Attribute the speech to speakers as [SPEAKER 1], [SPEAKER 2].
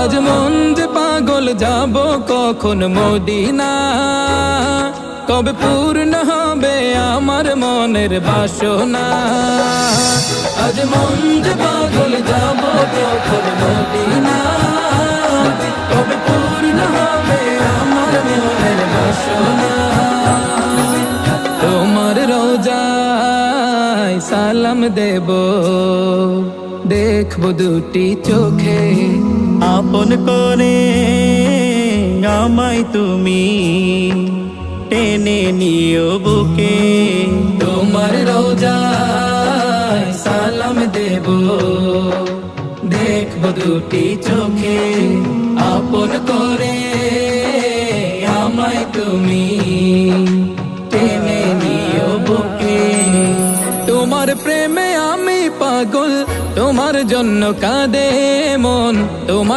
[SPEAKER 1] আজ মন যে পাগল যাব কখন মদিনা, কবে পূর্ণ হবে আমার মনের বাসনা। আজ মন যে পাগল যাব কখন মদিনা, কবে পূর্ণ হবে আমার মনের বাসনা। তোমার রোজায় সালাম দেব, দেখব দুটি চোখে,
[SPEAKER 2] আপন করে আমায় তুমি টেনে নিও বুকে।
[SPEAKER 1] তোমার রোজায় সালাম দেব, দেখব দুটি চোখে, আপন করে আমায় তুমি টেনে নিও বুকে। তোমার প্রেমে আমি পাগল, তোমার জন্য কাঁদে মন, তোমার